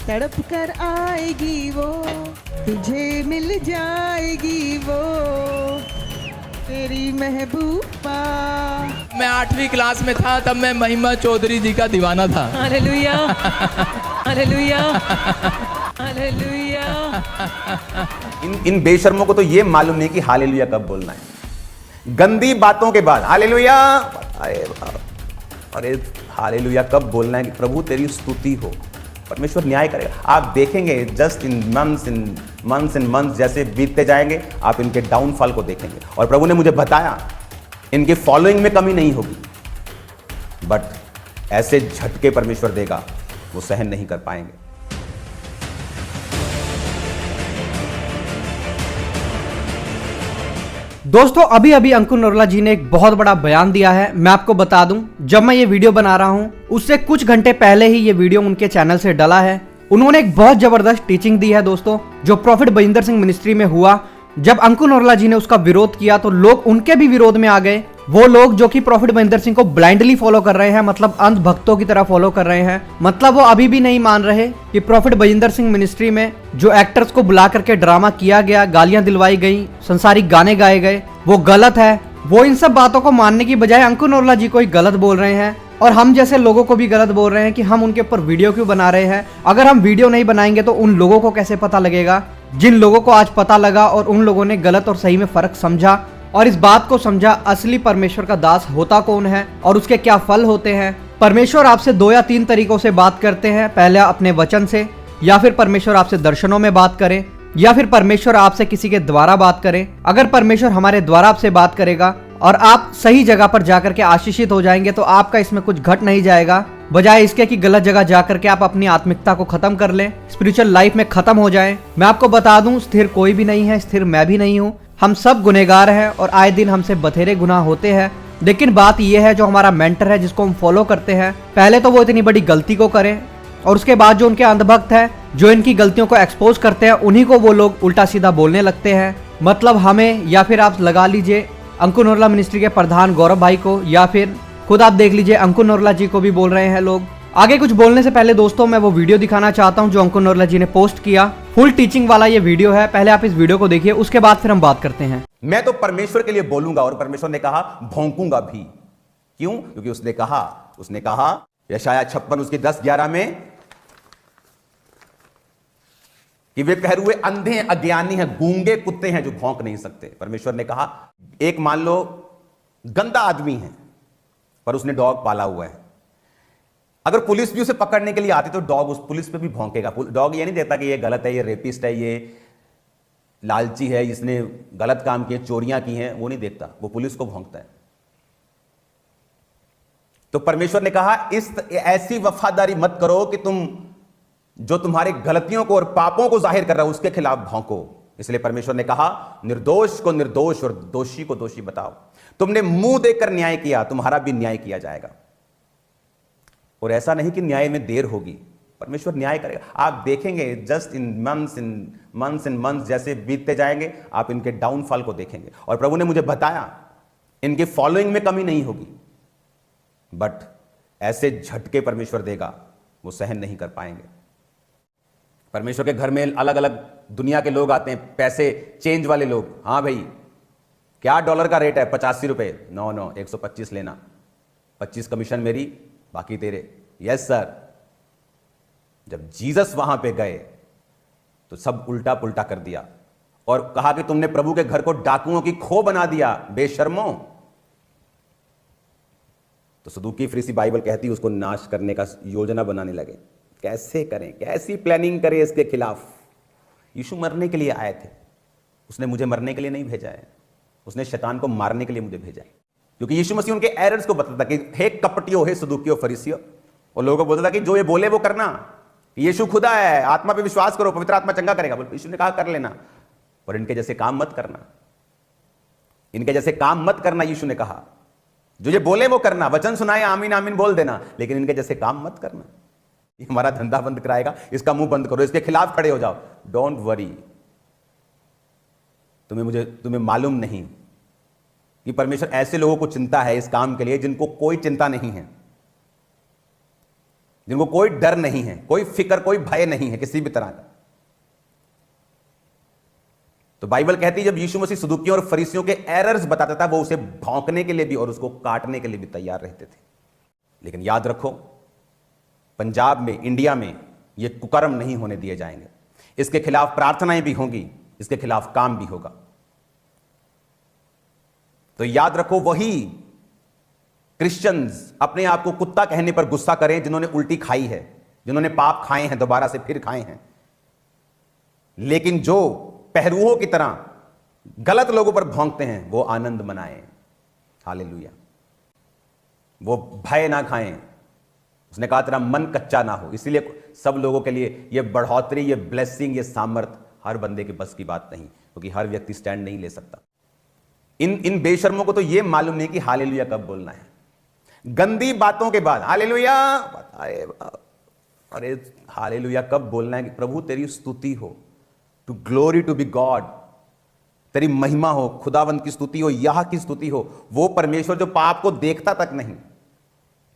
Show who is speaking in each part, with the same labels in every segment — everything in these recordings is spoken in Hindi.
Speaker 1: तड़प कर आएगी वो, तुझे मिल जाएगी वो तेरी महबूबा।
Speaker 2: मैं 8वीं क्लास में था तब मैं महिमा चौधरी जी का दीवाना था।
Speaker 3: Hallelujah, hallelujah, hallelujah.
Speaker 4: इन बेशर्मों को तो ये मालूम नहीं कि हालेलुया कब बोलना है। गंदी बातों के बाद हालेलुया, अरे हालेलुया कब बोलना है कि प्रभु तेरी स्तुति हो। परमेश्वर न्याय करेगा। आप देखेंगे जस्ट इन मंथ्स जैसे बीतते जाएंगे आप इनके डाउनफॉल को देखेंगे। और प्रभु ने मुझे बताया इनके फॉलोइंग में कमी नहीं होगी, बट ऐसे झटके परमेश्वर देगा वो सहन नहीं कर पाएंगे।
Speaker 5: दोस्तों अभी अभी अंकुर नरोला जी ने एक बहुत बड़ा बयान दिया है। मैं आपको बता दूं, जब मैं ये वीडियो बना रहा हूं उससे कुछ घंटे पहले ही ये वीडियो उनके चैनल से डला है। उन्होंने एक बहुत जबरदस्त टीचिंग दी है दोस्तों, जो प्रॉफिट बजिंदर सिंह मिनिस्ट्री में हुआ। जब अंकुर नरोला जी ने उसका विरोध किया तो लोग उनके भी विरोध में आ गए। वो लोग जो कि प्रॉफिट बजिंदर सिंह को ब्लाइंडली फॉलो कर रहे हैं, मतलब अंध भक्तों की तरह फॉलो कर रहे हैं, मतलब वो अभी भी नहीं मान रहे कि प्रॉफिट बजिंदर सिंह मिनिस्ट्री में जो एक्टर्स को बुला करके ड्रामा किया गया, गालियां दिलवाई गई, संसारिक गाने गाए गए, वो गलत है। वो इन सब बातों को मानने की बजाय अंकुर नरोला जी को ही गलत बोल रहे हैं और हम जैसे लोगों को भी गलत बोल रहे हैं कि हम उनके ऊपर वीडियो क्यों बना रहे हैं। अगर हम वीडियो नहीं बनाएंगे तो उन लोगों को कैसे पता लगेगा जिन लोगों को आज पता लगा और उन लोगों ने गलत और सही में फर्क समझा और इस बात को समझा असली परमेश्वर का दास होता कौन है और उसके क्या फल होते हैं। परमेश्वर आपसे 2 या 3 तरीकों से बात करते हैं। पहले अपने वचन से, या फिर परमेश्वर आपसे दर्शनों में बात करे, या फिर परमेश्वर आपसे किसी के द्वारा बात करे। अगर परमेश्वर हमारे द्वारा आपसे बात करेगा और आप सही जगह पर जाकर के आशीषित हो जाएंगे तो आपका इसमें कुछ घट नहीं जाएगा, बजाय इसके कि गलत जगह जाकर के आप अपनी आत्मिकता को खत्म कर लें, स्पिरिचुअल लाइफ में खत्म हो जाएं। मैं आपको बता दूं, स्थिर कोई भी नहीं है, स्थिर मैं भी नहीं हूं। हम सब गुनहगार हैं और आए दिन हमसे बथेरे गुनाह होते हैं। लेकिन बात यह है, जो हमारा मेंटर है जिसको हम फॉलो करते हैं, पहले तो वो इतनी बड़ी गलती को करें और उसके बाद जो उनके अंधभक्त है जो इनकी गलतियों को एक्सपोज करते हैं उन्हीं को वो लोग उल्टा सीधा बोलने लगते हैं। मतलब हमें, या फिर आप लगा लीजिए अंकुर नरोला मिनिस्ट्री के प्रधान गौरव भाई को, या फिर खुद आप देख लीजिए अंकुर नरोला जी को भी बोल रहे हैं लोग। आगे कुछ बोलने से पहले दोस्तों मैं वो वीडियो दिखाना चाहता हूं जो अंकुर नरोला जी ने पोस्ट किया। फुल टीचिंग वाला ये वीडियो है, पहले आप इस वीडियो को देखिए, उसके बाद फिर हम बात करते हैं।
Speaker 4: मैं तो परमेश्वर के लिए बोलूंगा और परमेश्वर ने कहा भौंकूंगा भी। क्यों? क्योंकि उसने कहा यशाया 56 उसकी 10-11 में कि वे पहरुए अंधे हैं, अज्ञानी हैं, गूंगे कुत्ते हैं जो भौंक नहीं सकते। परमेश्वर ने कहा एक मान लो गंदा आदमी है पर उसने डॉग पाला हुआ है, अगर पुलिस भी उसे पकड़ने के लिए आती तो डॉग उस पुलिस पे भी भौंकेगा। डॉग ये नहीं देखता कि ये गलत है, ये रेपिस्ट है, ये लालची है, इसने गलत काम किए, चोरियां की हैं, वो नहीं देखता, वो पुलिस को भौंकता है। तो परमेश्वर ने कहा ऐसी वफादारी मत करो कि तुम जो तुम्हारे गलतियों को और पापों को जाहिर कर रहा है उसके खिलाफ भौंको। इसलिए परमेश्वर ने कहा निर्दोष को निर्दोष और दोषी को दोषी बताओ। तुमने मुंह देकर न्याय किया, तुम्हारा भी न्याय किया जाएगा। और ऐसा नहीं कि न्याय में देर होगी, परमेश्वर न्याय करेगा। आप देखेंगे जस्ट इन मंथ्स जैसे बीतते जाएंगे आप इनके डाउनफॉल को देखेंगे। और प्रभु ने मुझे बताया इनके फॉलोइंग में कमी नहीं होगी, बट ऐसे झटके परमेश्वर देगा वो सहन नहीं कर पाएंगे। परमेश्वर के घर में अलग अलग दुनिया के लोग आते हैं, पैसे चेंज वाले लोग। हाँ भाई, क्या डॉलर का रेट है? 85 रुपए। नो 125 लेना, 25 कमीशन मेरी, बाकी तेरे। Yes sir. जब जीसस वहां पे गए तो सब उल्टा पुल्टा कर दिया और कहा कि तुमने प्रभु के घर को डाकुओं की खो बना दिया, बेशर्मों। तो सदूकी फरीसी बाइबल कहती है उसको नाश करने का योजना बनाने लगे। कैसे करें, कैसी प्लानिंग करें इसके खिलाफ। यीशु मरने के लिए आए थे, उसने मुझे मरने के लिए नहीं भेजा है, उसने शैतान को मारने के लिए मुझे भेजा है। क्योंकि यीशु मसीह उनके एरर्स को बताता कि हे कपटियों, हे सदूकियों, फरीसियों, और लोगों को बोलता था कि जो ये बोले वो करना, यीशु खुदा है, आत्मा पे विश्वास करो, पवित्र आत्मा चंगा करेगा। यीशु ने कहा कर लेना, पर इनके जैसे काम मत करना, इनके जैसे काम मत करना। यीशु ने कहा जो ये बोले वो करना, वचन सुनाए आमीन आमीन बोल देना, लेकिन इनके जैसे काम मत करना। ये हमारा धंधा बंद कराएगा, इसका मुंह बंद करो, इसके खिलाफ खड़े हो जाओ। Don't worry. तुम्हें मालूम नहीं कि परमेश्वर ऐसे लोगों को चिंता है इस काम के लिए जिनको कोई चिंता नहीं है। जिनको कोई डर नहीं है, कोई फिक्र, कोई भय नहीं है किसी भी तरह का। तो बाइबल कहती है जब यीशु मसीह सदूकियों और फरीसियों के एरर्स बताता था, वो उसे भौंकने के लिए भी और उसको काटने के लिए भी तैयार रहते थे। लेकिन याद रखो, पंजाब में, इंडिया में ये कुकर्म नहीं होने दिए जाएंगे। इसके खिलाफ प्रार्थनाएं भी होंगी, इसके खिलाफ काम भी होगा। तो याद रखो, वही क्रिश्चियंस अपने आप को कुत्ता कहने पर गुस्सा करें जिन्होंने उल्टी खाई है, जिन्होंने पाप खाए हैं, दोबारा से फिर खाए हैं, लेकिन जो पहरुओं की तरह गलत लोगों पर भौंकते हैं वो आनंद मनाएं। हालेलुया। वो भय ना खाएं। उसने कहा तेरा मन कच्चा ना हो। इसीलिए सब लोगों के लिए ये बढ़ोतरी, ये ब्लेसिंग, ये सामर्थ हर बंदे के बस की बात नहीं, क्योंकि हर व्यक्ति स्टैंड नहीं ले सकता। इन बेशर्मों को तो ये मालूम नहीं कि हालेलुया कब बोलना है। गंदी बातों के बाद हालेलुया, अरे हालेलुया कब बोलना है कि प्रभु तेरी स्तुति हो, to glory to be God, तेरी महिमा हो, खुदावंत की स्तुति हो, यह की स्तुति हो। वो परमेश्वर जो पाप को देखता तक नहीं,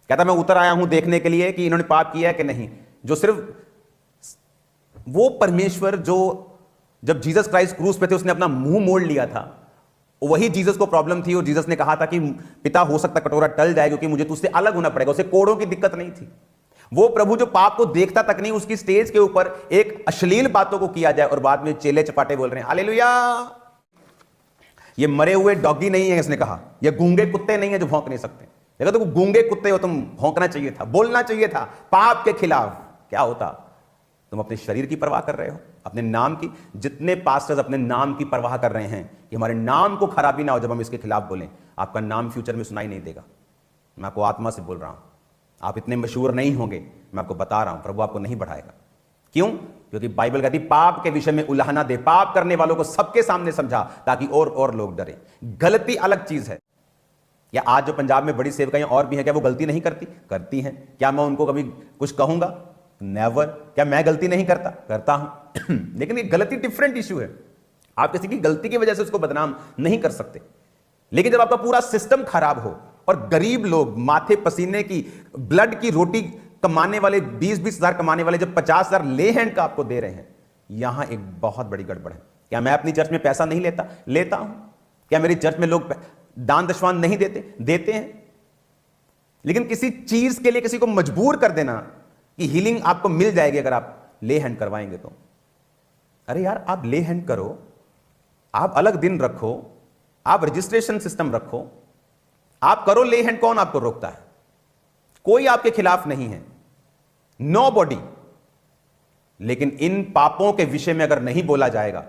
Speaker 4: कहता मैं उतर आया हूं देखने के लिए कि इन्होंने पाप किया है कि नहीं। जो सिर्फ वो परमेश्वर जो जब जीसस क्राइस्ट क्रूस पे थे उसने अपना मुंह मोड़ लिया था, वही जीसस को प्रॉब्लम थी और जीसस ने कहा था कि पिता हो सकता कटोरा टल जाए क्योंकि मुझे तुझसे अलग होना पड़ेगा। उसे कोड़ों की दिक्कत नहीं थी। वो प्रभु जो पाप को देखता तक नहीं, उसकी स्टेज के ऊपर एक अश्लील बातों को किया जाए और बाद में चेले चपाटे बोल रहे हैं हालेलुया। ये मरे हुए डॉगी नहीं है, इसने कहा, ये गूंगे कुत्ते नहीं है जो भौंक नहीं सकते। देखो तो गूंगे कुत्ते हो तुम, भौंकना चाहिए था, बोलना चाहिए था पाप के खिलाफ। क्या होता? तुम अपने शरीर की परवाह कर रहे हो, अपने नाम की। जितने पास्टर्स अपने नाम की परवाह कर रहे हैं कि हमारे नाम को खराबी ना हो जब हम इसके खिलाफ बोलें, आपका नाम फ्यूचर में सुनाई नहीं देगा। मैं आपको आत्मा से बोल रहा हूं, आप इतने मशहूर नहीं होंगे। मैं आपको बता रहा हूं, प्रभु आपको नहीं बढ़ाएगा। क्यों? क्योंकि बाइबल कहती पाप के विषय में उलाहना दे, पाप करने वालों को सबके सामने समझा ताकि और लोग डरे। गलती अलग चीज है। या आज जो पंजाब में बड़ी सेवकाएं और भी हैं, क्या वो गलती नहीं करती? करती हैं। क्या मैं उनको कभी कुछ कहूंगा? नेवर। क्या मैं गलती नहीं करता? करता हूं। लेकिन ये गलती डिफरेंट इश्यू है। आप किसी की गलती की वजह से उसको बदनाम नहीं कर सकते। लेकिन जब आपका पूरा सिस्टम खराब हो और गरीब लोग माथे पसीने की, ब्लड की रोटी कमाने वाले, 20-20 हजार कमाने वाले जब 50 हजार ले हैंड का आपको दे रहे हैं, यहां एक बहुत बड़ी गड़बड़ है। क्या मैं अपनी चर्च में पैसा नहीं लेता? लेता हूं। क्या मेरी चर्च में लोग दान दशवान नहीं देते? देते हैं। लेकिन किसी चीज के लिए किसी को मजबूर कर देना कि हीलिंग आपको मिल जाएगी अगर आप ले हैंड करवाएंगे तो, अरे यार आप ले हैंड करो, आप अलग दिन रखो, आप रजिस्ट्रेशन सिस्टम रखो, आप करो ले हैंड। कौन आपको रोकता है? कोई आपके खिलाफ नहीं है, नोबॉडी। लेकिन इन पापों के विषय में अगर नहीं बोला जाएगा,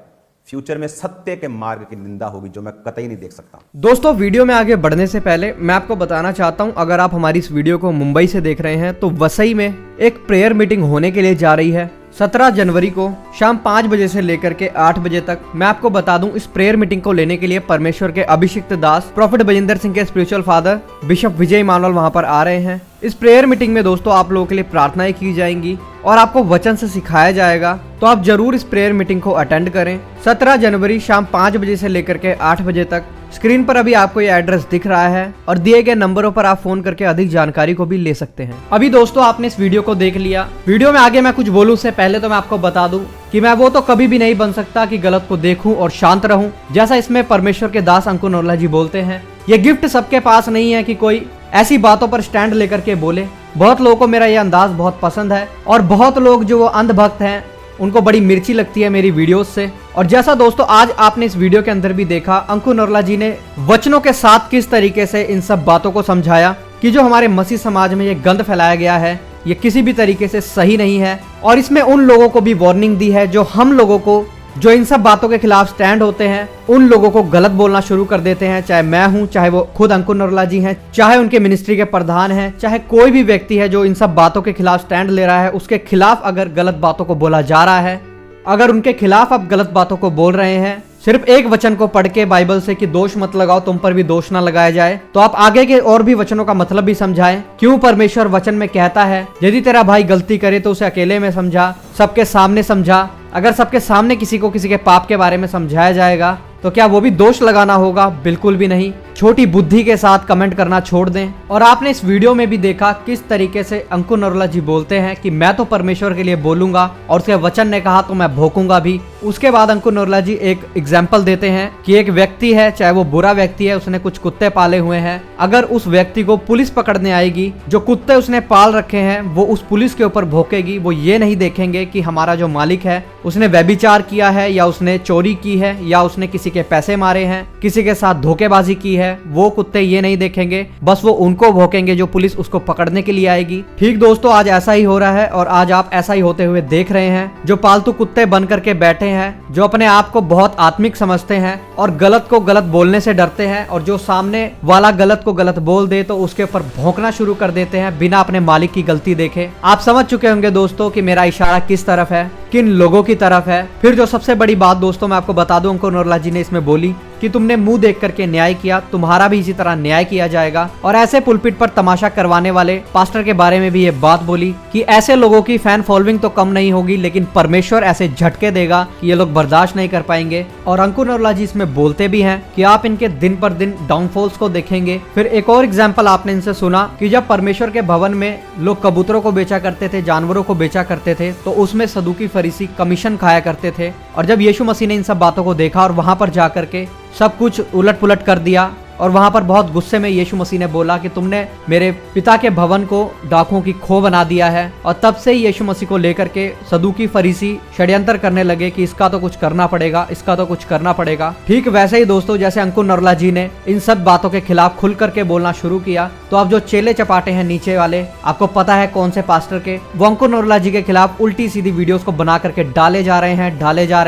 Speaker 4: फ्यूचर में सत्य के मार्ग की निंदा होगी जो मैं कतई नहीं देख सकता।
Speaker 5: दोस्तों वीडियो में आगे बढ़ने से पहले मैं आपको बताना चाहता हूं, अगर आप हमारी इस वीडियो को मुंबई से देख रहे हैं तो वसई में एक प्रेयर मीटिंग होने के लिए जा रही है 17 जनवरी को शाम 5 बजे से लेकर के 8 बजे तक। मैं आपको बता दूं, इस प्रेयर मीटिंग को लेने के लिए परमेश्वर के अभिषिक्त दास प्रॉफिट बजिंदर सिंह के स्पिरिचुअल फादर बिशप विजय मानवल वहां पर आ रहे हैं। इस प्रेयर मीटिंग में दोस्तों आप लोगों के लिए प्रार्थनाएं की जाएंगी और आपको वचन से सिखाया जाएगा। तो आप जरूर इस प्रेयर मीटिंग को अटेंड करें। 17 जनवरी शाम 5 बजे से लेकर के 8 बजे तक। स्क्रीन पर अभी आपको ये एड्रेस दिख रहा है और दिए गए नंबरों पर आप फोन करके अधिक जानकारी को भी ले सकते हैं। अभी दोस्तों आपने इस वीडियो को देख लिया। वीडियो में आगे मैं कुछ बोलूं उससे पहले तो मैं आपको बता दूं कि मैं वो तो कभी भी नहीं बन सकता कि गलत को देखूं और शांत रहूं, जैसा इसमें परमेश्वर के दास अंकुर नरोला जी बोलते हैं। ये गिफ्ट सबके पास नहीं है कि कोई ऐसी बातों पर स्टैंड लेकर के बोले। बहुत लोगों को मेरा ये अंदाज बहुत पसंद है और बहुत लोग जो वो अंधभक्त हैं उनको बड़ी मिर्ची लगती है मेरी वीडियोस से। और जैसा दोस्तों आज आपने इस वीडियो के अंदर भी देखा, अंकुर नरोला जी ने वचनों के साथ किस तरीके से इन सब बातों को समझाया कि जो हमारे मसीह समाज में ये गंद फैलाया गया है ये किसी भी तरीके से सही नहीं है। और इसमें उन लोगों को भी वार्निंग दी है जो हम लोगों को, जो इन सब बातों के खिलाफ स्टैंड होते हैं, उन लोगों को गलत बोलना शुरू कर देते हैं। चाहे मैं हूं, चाहे वो खुद अंकुर नरोला जी हैं, चाहे उनके मिनिस्ट्री के प्रधान हैं, चाहे कोई भी व्यक्ति है जो इन सब बातों के खिलाफ स्टैंड ले रहा है, उसके खिलाफ अगर गलत बातों को बोला जा रहा है, अगर उनके खिलाफ आप गलत बातों को बोल रहे हैं, सिर्फ एक वचन को पढ़ के बाइबल से कि दोष मत लगाओ, तुम पर भी दोष ना लगाया जाए, तो आप आगे के और भी वचनों का मतलब भी समझाएं। क्यों परमेश्वर वचन में कहता है यदि तेरा भाई गलती करे तो उसे अकेले में समझा, सबके सामने समझा। अगर सबके सामने किसी को किसी के पाप के बारे में समझाया जाएगा तो क्या वो भी दोष लगाना होगा? बिल्कुल भी नहीं। छोटी बुद्धि के साथ कमेंट करना छोड़ दें। और आपने इस वीडियो में भी देखा किस तरीके से अंकुर नरोला जी बोलते हैं कि मैं तो परमेश्वर के लिए बोलूंगा और उसके वचन ने कहा तो मैं भोंकूंगा भी। उसके बाद अंकुर नरोला जी एक एग्जाम्पल देते हैं कि एक व्यक्ति है, चाहे वो बुरा व्यक्ति है, उसने कुछ कुत्ते पाले हुए हैं, अगर उस व्यक्ति को पुलिस पकड़ने आएगी, जो कुत्ते उसने पाल रखे हैं वो उस पुलिस के ऊपर भौंकेगी। वो ये नहीं देखेंगे कि हमारा जो मालिक है उसने व्यभिचार किया है या उसने चोरी की है या उसने किसी के पैसे मारे हैं, किसी के साथ धोखेबाजी की है, वो कुत्ते ये नहीं देखेंगे, बस वो उनको भौंकेंगे जो पुलिस उसको पकड़ने के लिए आएगी। ठीक दोस्तों, आज ऐसा ही हो रहा है और आज आप ऐसा ही होते हुए देख रहे हैं। जो पालतू कुत्ते बन करके बैठे हैं, जो अपने आप को बहुत आत्मिक समझते हैं और गलत को गलत बोलने से डरते हैं, और जो सामने वाला गलत को गलत बोल दे तो उसके ऊपर भौंकना शुरू कर देते हैं बिना अपने मालिक की गलती देखे। आप समझ चुके होंगे दोस्तों कि मेरा इशारा किस तरफ है, किन लोगों की तरफ है। फिर जो सबसे बड़ी बात दोस्तों मैं आपको बता दूं, अंकुर नरोला जी ने इसमें बोली कि तुमने मुंह देख करके न्याय किया, तुम्हारा भी इसी तरह न्याय किया जाएगा। और ऐसे पुलपिट पर तमाशा करवाने वाले पास्टर के बारे में भी ये बात बोली कि ऐसे लोगों की फैन फॉलोइंग तो कम नहीं होगी, लेकिन परमेश्वर ऐसे झटके देगा कि ये लोग बर्दाश्त नहीं कर पाएंगे। और अंकुर नरोला जी इसमें बोलते भी हैं कि आप इनके दिन पर दिन डाउनफॉल्स को देखेंगे। फिर एक और एग्जाम्पल आपने इनसे सुना कि जब परमेश्वर के भवन में लोग कबूतरों को बेचा करते थे, जानवरों को बेचा करते थे, तो उसमें सदूकी फरीसी कमीशन खाया करते थे। और जब यीशु मसीह ने इन सब बातों को देखा और वहां पर जाकर के सब कुछ उलट पुलट कर दिया, और वहां पर बहुत गुस्से में यीशु मसीह ने बोला कि तुमने मेरे पिता के भवन को डाकुओं की खो बना दिया है। और तब से ही यीशु मसीह को लेकर के सदूकी फरीसी षड्यंत्र करने लगे कि इसका तो कुछ करना पड़ेगा, इसका तो कुछ करना पड़ेगा। ठीक वैसे ही दोस्तों, जैसे अंकुर नरोला जी ने इन सब बातों के खिलाफ खुल करके बोलना शुरू किया, तो अब जो चेले चपाटे हैं नीचे वाले, आपको पता है कौन से पास्टर के, वो अंकुर नरोला जी के खिलाफ उल्टी सीधी वीडियोस को बना करके डाले जा रहे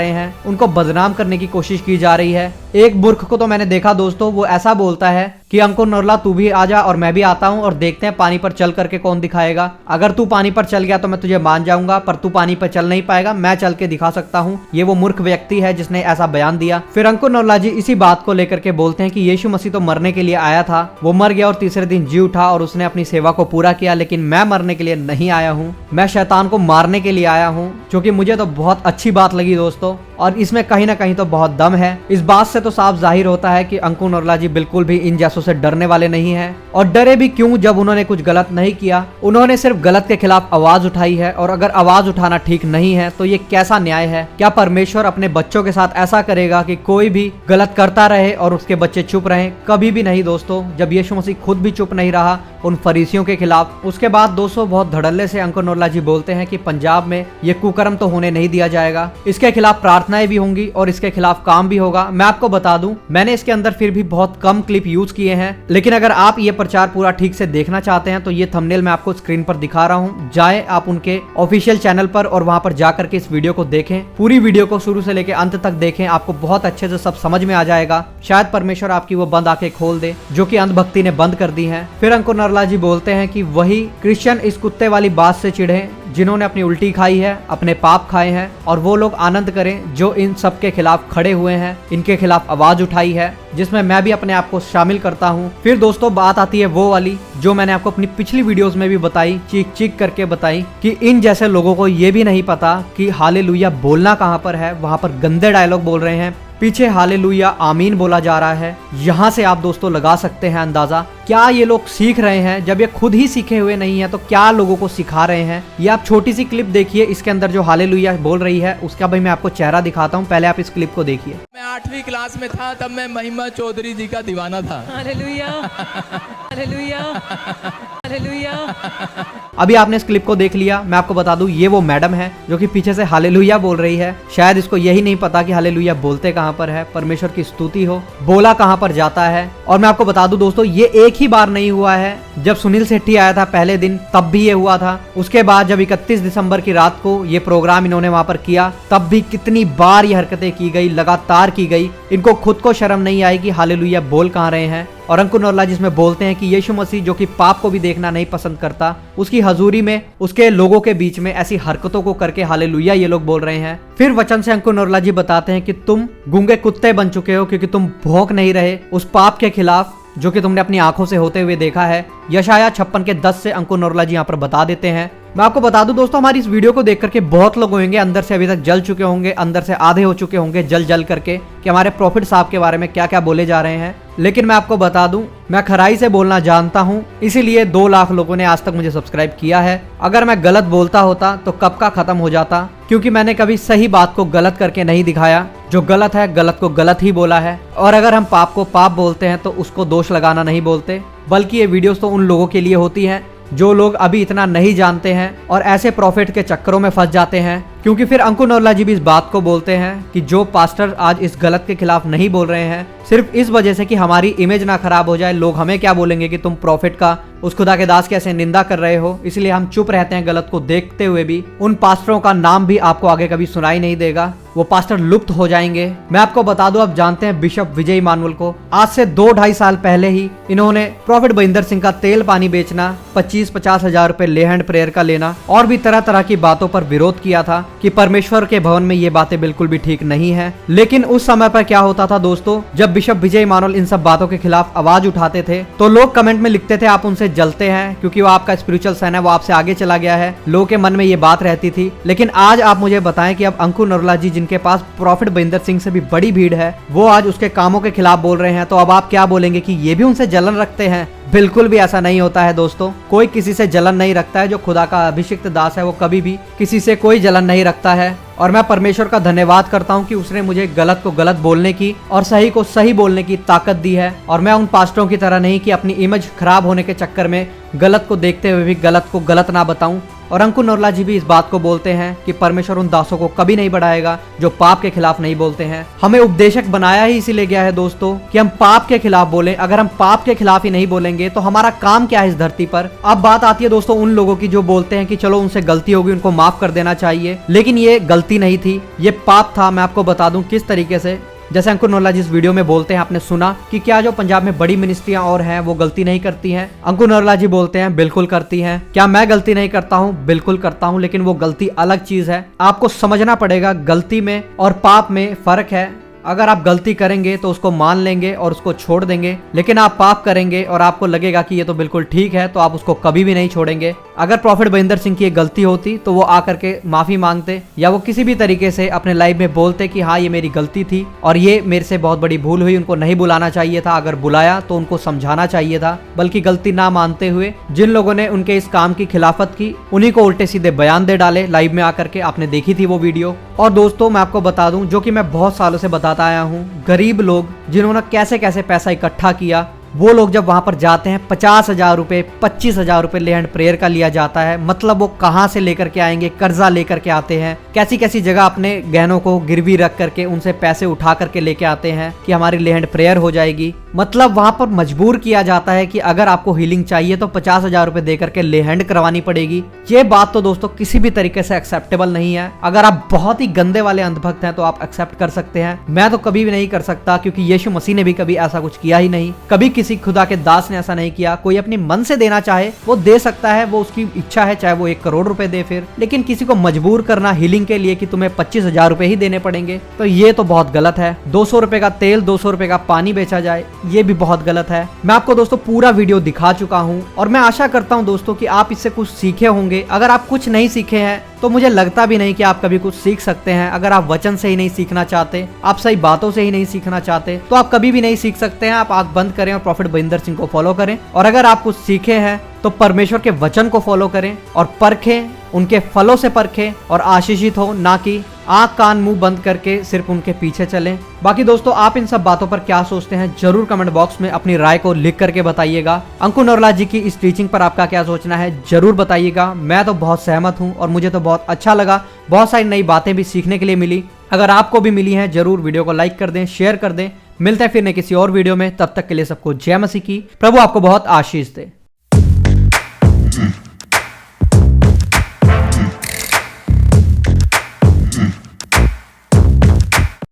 Speaker 5: हैं, उनको बदनाम करने की कोशिश की जा रही है। एक मूर्ख को तो मैंने देखा दोस्तों, वो ऐसा बोलता है कि अंकुर नरोला तू भी आ जा और मैं भी आता हूं और देखते हैं पानी पर चल करके कौन दिखाएगा। अगर तू पानी पर चल गया तो मैं तुझे मान जाऊंगा, पर तू पानी पर चल नहीं पाएगा, मैं चल के दिखा सकता हूं। ये वो मूर्ख व्यक्ति है जिसने ऐसा बयान दिया। फिर अंकुर नरोला जी इसी बात को लेकर के बोलते हैं कि यीशु मसीह तो मरने के लिए आया था, वो मर गया और तीसरे दिन जी उठा और उसने अपनी सेवा को पूरा किया, लेकिन मैं मरने के लिए नहीं आया हूँ, मैं शैतान को मारने के लिए आया हूँ। जो कि मुझे तो बहुत अच्छी बात लगी दोस्तों, और इसमें कहीं ना कहीं तो बहुत दम है। इस बात से तो साफ जाहिर होता है कि अंकुर नरोला जी बिल्कुल भी इन जैसों से डरने वाले नहीं है। और डरे भी क्यों, जब उन्होंने कुछ गलत नहीं किया, उन्होंने सिर्फ गलत के खिलाफ आवाज उठाई है। और अगर आवाज उठाना ठीक नहीं है तो ये कैसा न्याय है? क्या परमेश्वर अपने बच्चों के साथ ऐसा करेगा कि कोई भी गलत करता रहे और उसके बच्चे चुप रहें? कभी भी नहीं दोस्तों। जब यीशु मसीह खुद भी चुप नहीं रहा उन फरीसियों के खिलाफ, उसके बाद दोस्तों बहुत धड़ल्ले से अंकुर नरोला जी बोलते हैं कि पंजाब में ये कुकर्म तो होने नहीं दिया जाएगा, इसके खिलाफ प्रार्थनाएं भी होंगी और इसके खिलाफ काम भी होगा। मैं आपको बता दूं, मैंने इसके अंदर फिर भी बहुत कम क्लिप यूज किए हैं, लेकिन अगर आप ये प्रचार पूरा ठीक से देखना चाहते हैं तो ये थंबनेल मैं आपको स्क्रीन पर दिखा रहा हूँ, जाएं आप उनके ऑफिशियल चैनल पर और वहां पर जाकर के इस वीडियो को देखें। पूरी वीडियो को शुरू से लेकर अंत तक देखें, आपको बहुत अच्छे से सब समझ में आ जाएगा। शायद परमेश्वर आपकी वो बंद आंखें खोल दे जो कि अंधभक्ति ने बंद कर दी है। फिर अंकुर नरोला जी बोलते हैं कि वही क्रिश्चियन इस कुत्ते वाली बात से चिढ़े जिन्होंने अपनी उल्टी खाई है, अपने पाप खाए हैं, और वो लोग आनंद करें जो इन सब के खिलाफ खड़े हुए हैं, इनके खिलाफ आवाज उठाई है, जिसमें मैं भी अपने आप को शामिल करता हूं। फिर दोस्तों बात आती है वो वाली जो मैंने आपको अपनी पिछली वीडियोस में भी बताई, चीख चीख करके बताई, कि इन जैसे लोगों को ये भी नहीं पता कि हालेलुया बोलना कहां पर है। वहां पर गंदे डायलॉग बोल रहे हैं, पीछे हालेलुया आमीन बोला जा रहा है। यहाँ से आप दोस्तों लगा सकते हैं अंदाजा, क्या ये लोग सीख रहे हैं? जब ये खुद ही सीखे हुए नहीं है तो क्या लोगों को सिखा रहे हैं? ये आप छोटी सी क्लिप देखिए, इसके अंदर जो हालेलुया बोल रही है उसका भाई मैं आपको चेहरा दिखाता हूँ, पहले आप इस क्लिप को देखिए।
Speaker 2: मैं 8वीं क्लास में था तब मैं महिमा चौधरी जी का दीवाना था।
Speaker 3: Hallelujah, hallelujah, hallelujah.
Speaker 5: अभी आपने इस क्लिप को देख लिया। मैं आपको बता दूं, ये वो मैडम है जो कि पीछे से हालेलुया बोल रही है। शायद इसको यही नहीं पता कि हालेलुया बोलते कहां पर है, परमेश्वर की स्तुति हो, बोला कहां पर जाता है। और मैं आपको बता दूं दोस्तों, ये एक ही बार नहीं हुआ है। जब सुनील शेट्टी आया था पहले दिन तब भी ये हुआ था। उसके बाद जब 31 दिसंबर की रात को ये प्रोग्राम इन्होंने वहां पर किया तब भी कितनी बार ये हरकतें की गई, लगातार की गई। इनको खुद को शर्म नहीं आई कि हालेलुया बोल कहां रहे हैं। और अंकुर नरोला जिसमें बोलते हैं कि यीशु मसीह जो कि पाप को भी देखना नहीं पसंद करता, उसकी हजूरी में उसके लोगों के बीच में ऐसी हरकतों को करके हालेलुया ये लोग बोल रहे हैं। फिर वचन से अंकुर नरोला जी बताते हैं कि तुम गूंगे कुत्ते बन चुके हो क्योंकि तुम भौंक नहीं रहे उस पाप के खिलाफ जो कि तुमने अपनी आंखों से होते हुए देखा है। यशाया 56 के 10 से अंकुर नरोला जी यहाँ पर बता देते हैं। मैं आपको बता दूं दोस्तों, हमारी इस वीडियो को देख करके बहुत लोग होंगे अंदर से अभी तक जल चुके होंगे, अंदर से आधे हो चुके होंगे जल करके कि हमारे प्रॉफिट साहब के बारे में क्या क्या बोले जा रहे हैं। लेकिन मैं आपको बता दूं, मैं खराई से बोलना जानता हूं, इसीलिए 2 लाख लोगों ने आज तक मुझे सब्सक्राइब किया है। अगर मैं गलत बोलता होता तो कब का खत्म हो जाता, क्योंकि मैंने कभी सही बात को गलत करके नहीं दिखाया। जो गलत है गलत को गलत ही बोला है। और अगर हम पाप को पाप बोलते हैं तो उसको दोष लगाना नहीं बोलते, बल्कि ये वीडियोस तो उन लोगों के लिए होती हैं जो लोग अभी इतना नहीं जानते हैं और ऐसे प्रॉफिट के चक्करों में फंस जाते हैं। क्योंकि फिर अंकुर नरोला जी भी इस बात को बोलते हैं कि जो पास्टर आज इस गलत के खिलाफ नहीं बोल रहे हैं, सिर्फ इस वजह से कि हमारी इमेज ना खराब हो जाए, लोग हमें क्या बोलेंगे कि तुम प्रॉफिट का, उस खुदा के दास कैसे निंदा कर रहे हो, इसलिए हम चुप रहते हैं गलत को देखते हुए भी। उन पास्टरों का नाम भी आपको आगे कभी सुनाई नहीं देगा, वो पास्टर लुप्त हो जाएंगे। मैं आपको बता दूं, आप जानते हैं बिशप विजय इमानुअल को, आज से 2-2.5 साल पहले ही इन्होंने प्रॉफिट बहिंदर सिंह का तेल पानी बेचना, 25-50 हजार रुपए ले हैंड प्रेयर का लेना और भी तरह तरह की बातों पर विरोध किया था कि परमेश्वर के भवन में ये बातें बिल्कुल भी ठीक नहीं है। लेकिन उस समय पर क्या होता था दोस्तों, जब बिशप विजय इमानुअल इन सब बातों के खिलाफ आवाज उठाते थे तो लोग कमेंट में लिखते थे आप उनसे जलते हैं क्योंकि वो आपका स्पिरिचुअल सन है, वो आपसे आगे चला गया है। लोगों के मन में ये बात रहती थी। लेकिन आज आप मुझे बताएं कि अब अंकुर नरोला जी, जिनके पास प्रॉफिट बहिंदर सिंह से भी बड़ी भीड़ है, वो आज उसके कामों के खिलाफ बोल रहे हैं, तो अब आप क्या बोलेंगे कि ये भी उनसे जलन रखते हैं? बिल्कुल भी ऐसा नहीं होता है दोस्तों, कोई किसी से जलन नहीं रखता है। जो खुदा का अभिषिक्त दास है वो कभी भी किसी से कोई जलन नहीं रखता है। और मैं परमेश्वर का धन्यवाद करता हूँ कि उसने मुझे गलत को गलत बोलने की और सही को सही बोलने की ताकत दी है। और मैं उन पास्टरों की तरह नहीं कि अपनी इमेज खराब होने के चक्कर में गलत को देखते हुए भी गलत को गलत ना बताऊं। और अंकुर नरोला जी भी इस बात को बोलते हैं कि परमेश्वर उन दासों को कभी नहीं बढ़ाएगा जो पाप के खिलाफ नहीं बोलते हैं। हमें उपदेशक बनाया ही इसीलिए गया है दोस्तों कि हम पाप के खिलाफ बोलें। अगर हम पाप के खिलाफ ही नहीं बोलेंगे तो हमारा काम क्या है इस धरती पर? अब बात आती है दोस्तों उन लोगों की जो बोलते हैं कि चलो उनसे गलती होगी, उनको माफ कर देना चाहिए। लेकिन ये गलती नहीं थी, ये पाप था। मैं आपको बता दूं किस तरीके से। जैसे अंकुर नरोला जिस वीडियो में बोलते हैं, आपने सुना कि क्या जो पंजाब में बड़ी मिनिस्ट्रियां और हैं वो गलती नहीं करती हैं? अंकुर नरोला जी बोलते हैं बिल्कुल करती हैं। क्या मैं गलती नहीं करता हूं? बिल्कुल करता हूं, लेकिन वो गलती अलग चीज है। आपको समझना पड़ेगा गलती में और पाप में फर्क है। अगर आप गलती करेंगे तो उसको मान लेंगे और उसको छोड़ देंगे, लेकिन आप पाप करेंगे और आपको लगेगा कि ये तो बिल्कुल ठीक है, तो आप उसको कभी भी नहीं छोड़ेंगे। अगर प्रॉफिट बहिंदर सिंह की गलती होती तो वो आकर के माफी मांगते या वो किसी भी तरीके से अपने लाइफ में बोलते कि हाँ ये मेरी गलती थी और ये मेरे से बहुत बड़ी भूल हुई। उनको नहीं बुलाना चाहिए था, अगर बुलाया तो उनको समझाना चाहिए था, बल्कि गलती ना मानते हुए जिन लोगों ने उनके इस काम की खिलाफत की उन्हीं को उल्टे सीधे बयान दे डाले लाइव में आकर के। आपने देखी थी वो वीडियो। और दोस्तों मैं आपको बता दूं, जो कि मैं बहुत सालों से बताता आया हूं, गरीब लोग जिन्होंने कैसे कैसे पैसा इकट्ठा किया, वो लोग जब वहां पर जाते हैं 50,000 रुपए 25,000 रुपए ले हैंड प्रेयर का लिया जाता है। मतलब वो कहां से लेकर के आएंगे? कर्जा लेकर के आते हैं, कैसी कैसी जगह अपने गहनों को गिरवी रख करके उनसे पैसे उठा करके लेके आते हैं कि हमारी ले हैंड प्रेयर हो जाएगी। मतलब वहां पर मजबूर किया जाता है कि अगर आपको हीलिंग चाहिए तो 50,000 रुपए देकर के ले हैंड करवानी पड़ेगी। ये बात तो दोस्तों किसी भी तरीके से एक्सेप्टेबल नहीं है। अगर आप बहुत ही गंदे वाले अंधभक्त हैं तो आप एक्सेप्ट कर सकते हैं, मैं तो कभी भी नहीं कर सकता, क्योंकि यीशु मसीह ने भी कभी ऐसा कुछ किया ही नहीं। कभी किसी खुदा के दास ने ऐसा नहीं किया। कोई अपने मन से देना चाहे वो दे सकता है, वो उसकी इच्छा है, चाहे वो 1 करोड़ रुपए दे फिर। लेकिन किसी को मजबूर करना हीलिंग के लिए कि तुम्हें 25,000 रुपए ही देने पड़ेंगे, तो ये तो बहुत गलत है। 200 रुपए का तेल 200 रुपए का पानी बेचा जाए, ये भी बहुत गलत है। मैं आपको दोस्तों पूरा वीडियो दिखा चुका हूँ और मैं आशा करता हूँ दोस्तों कि आप इससे कुछ सीखे होंगे। अगर आप कुछ नहीं सीखे हैं तो मुझे लगता भी नहीं कि आप कभी कुछ सीख सकते हैं। अगर आप वचन से ही नहीं सीखना चाहते, आप सही बातों से ही नहीं सीखना चाहते, तो आप कभी भी नहीं सीख सकते हैं। आप आंख बंद करें और प्रॉफिट बहिंदर सिंह को फॉलो करें। और अगर आप कुछ सीखे हैं तो परमेश्वर के वचन को फॉलो करें और परखें, उनके फलों से परखें और आशीषित हो, ना कि आंख कान मुंह बंद करके सिर्फ उनके पीछे चलें। बाकी दोस्तों आप इन सब बातों पर क्या सोचते हैं जरूर कमेंट बॉक्स में अपनी राय को लिख करके बताइएगा। अंकुर नरोला जी की इस टीचिंग पर आपका क्या सोचना है जरूर बताइएगा। मैं तो बहुत सहमत हूं और मुझे तो बहुत अच्छा लगा, बहुत सारी नई बातें भी सीखने के लिए मिली। अगर आपको भी मिली हैं जरूर वीडियो को लाइक कर दें, शेयर कर दें। मिलते हैं फिर किसी और वीडियो में, तब तक के लिए सबको जय मसीह की। प्रभु आपको बहुत आशीष दे।